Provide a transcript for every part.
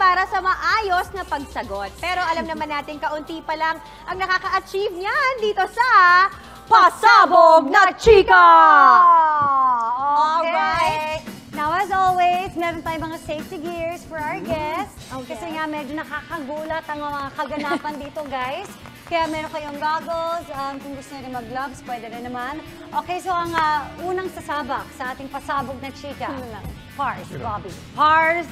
para sa maayos na pagsagot. Pero alam naman natin kaunti pa lang ang nakaka-achieve niyan dito sa Pasabog na Chika! Alright. Now, as always, meron tayong mga safety gears for our guests. Kasi nga, medyo nakakagulat ang mga kaganapan dito, guys. Kaya meron kayong goggles. Kung gusto nyo rin mag-gloves, pwede rin naman. Okay, so ang unang sasabak sa ating Pasabog na Chika. Pars, Bobby. Pars,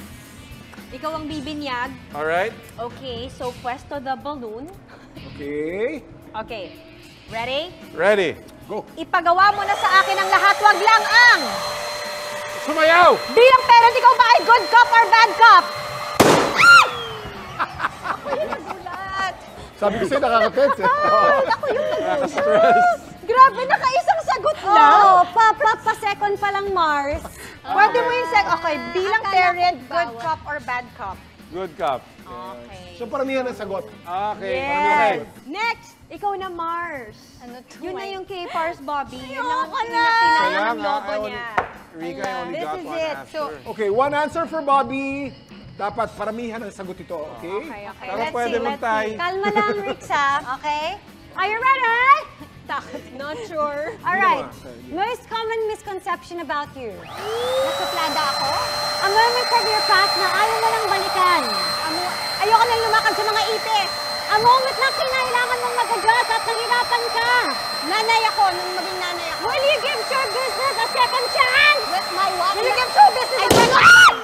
ikaw ang bibinyag. Alright. Okay, so pwesto the balloon. Okay. Okay, ready? Ready. Go. Ipagawa mo na sa akin ang lahat, wag lang ang... Sumayaw! Bilang parent, ikaw ba ay good cop or bad cop? Ako yung nagulat. Sabi ko sa'yo, nakaka-tense eh. Ako yung Nakaka-stress. Grabe, nakaisang sagot lang. Oh, pa-second pa lang, Mars. Pwede mo yung okay, bilang parent, good cop or bad cop? Good cop. Okay. So paramihan ang sagot. Okay. Yes. Next, ikaw na Mars. Yun na yung kay Pars Bobby. Yun lang ang pinaka ng logo niya. Rika, I only This got is one it. answer. So, Okay, one answer for Bobby. Dapat paramihan ang sagot ito, okay? okay, okay. Pero Let's pwede see, let's mag-tie. see. Kalma lang, Rixa. Okay? Are you ready? Not sure. Alright. Most common misconception about you. Nasuplada ako? A moment of your past na ayaw mo lang balikan. Ayoko nang lumakad sa mga ipis. A moment na kinailangan mong mag-adjust at nahirapan ka. Nanay ako, nung maging nanay ako. Will you give show business a second chance? My what? Will you give show business a second chance?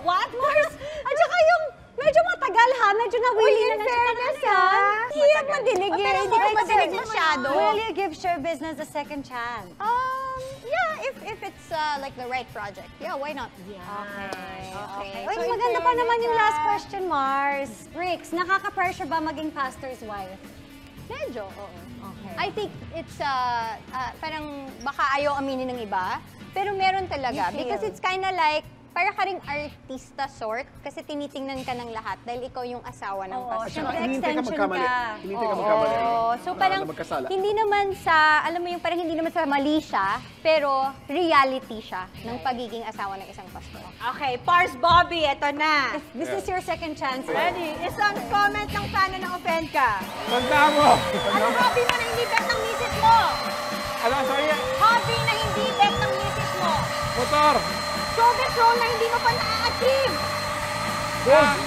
What, Mars? At saka yung medyo matagal ha, medyo nawili na fairness, siya. ha? Hindi yan madinig eh. Pero Hindi hindi ka madinig excited. masyado. Will you give show business a second chance? Yeah, if it's like the right project. Yeah, why not? Okay. So Uy, in maganda pa naman fairness, yung last question, Mars. Rix, nakaka-pressure ba maging pastor's wife? Medyo, oo. Okay. I think it's parang baka ayaw aminin ng iba, pero meron talaga. You feel? Because it's kind of like, para ka ring artista sort, kasi tinitingnan ka ng lahat dahil ikaw yung asawa ng Oo, pastor. syempre, Hinihintay ka extension magkamali. ka. Hinihintay ka magkamali. So parang Na magkasala. hindi naman sa, alam mo yung parang hindi naman sa mali siya, pero reality siya ng pagiging asawa ng isang pastor. Okay, Pars Bobby, eto na. This is your second chance. Ready? Isang comment ng sana na offend ka. Tanda mo! Ano hobby mo na hindi bet ng misis mo? Ano, sorry? Hobby na hindi bet ng misis mo? Motor! Showbiz role na hindi mo pa na-achieve? Gold!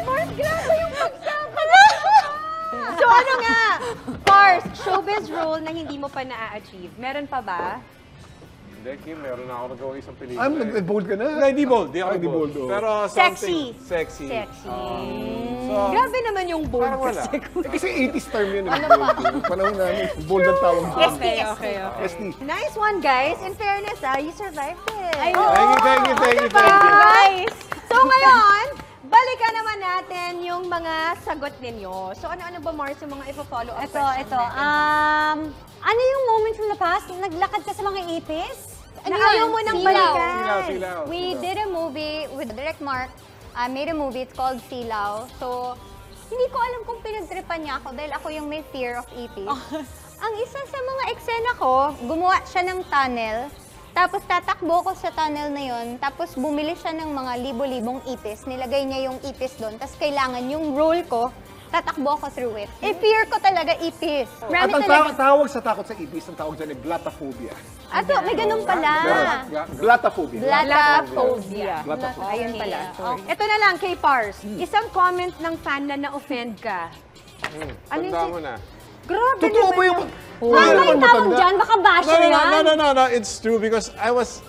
Mars, grabe yung pagsabi. So ano nga? Pars, showbiz role na hindi mo pa na-achieve. Meron pa ba? Hindi, Kim, meron na ako nagawa isang pelikula. Nag-bold ka na? Hindi bold. Di ako Hindi bold, bold. oh. Pero Sexy. something sexy. Sexy. So, Grabe naman yung bold parang wala. kasi. Kasi 80s term yun. Bold. Panahon namin. Bold ang tawag doon. Okay. ST. Nice one, guys. In fairness, you survived it. Thank you. Guys! So ngayon, balikan naman natin yung mga sagot ninyo. So ano-ano ba, Mars, yung mga ipo-follow up Ito. natin? Ano yung moment from the past? Naglakad ka sa mga ipis? Ano Na ayaw yun? mo nang Silaw. balikan. Silaw. We did a movie with Direct Mark. Made a movie. It's called Silaw. So, hindi ko alam kung pinagtripan niya ako dahil ako yung may fear of ipis. Ang isa sa mga eksena ko, gumawa siya ng tunnel. Tapos tatakbo ko sa tunnel na yon. Tapos bumili siya ng mga libo-libong ipis. Nilagay niya yung ipis doon. Tapos kailangan yung role ko, tatakbo ko through it. Fear ko talaga ipis. At Marami ang talaga. tawag sa takot sa ibis, ang tawag dyan ay glatophobia. Ato, may ganun pala. Glatophobia. Blatophobia. Glatophobia. Ayun pala. Ito na lang kay Pars. Isang comment ng fan na na-offend ka. Ano Tanda mo na. Grabe Totoo naman ba yung... Ano ba yung tawag dyan? Baka basher yan? No. It's true because I was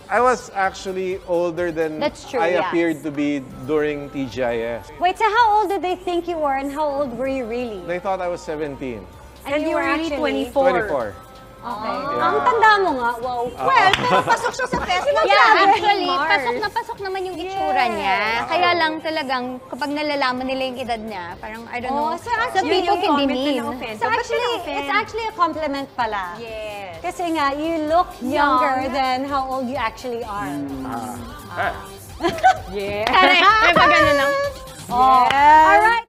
actually older than That's true, I yeah. appeared to be during TGIF. Wait, so how old did they think you were and how old were you really? They thought I was 17. And you were really 24. 24. Okay. Ang tanda mo nga, wow. Well, pero pasok siya sa fest na Yeah, actually, Mars. pasok na pasok naman yung itsura niya. Kaya lang talagang kapag nalalaman nila yung edad niya, parang, I don't know, so some Yun people yung can be comment na mean. na-offend. So Ba't actually, na-offend? it's actually a compliment pala. Yes. Kasi nga, you look younger than how old you actually are. Yeah. Correct. May pag ano lang. Alright.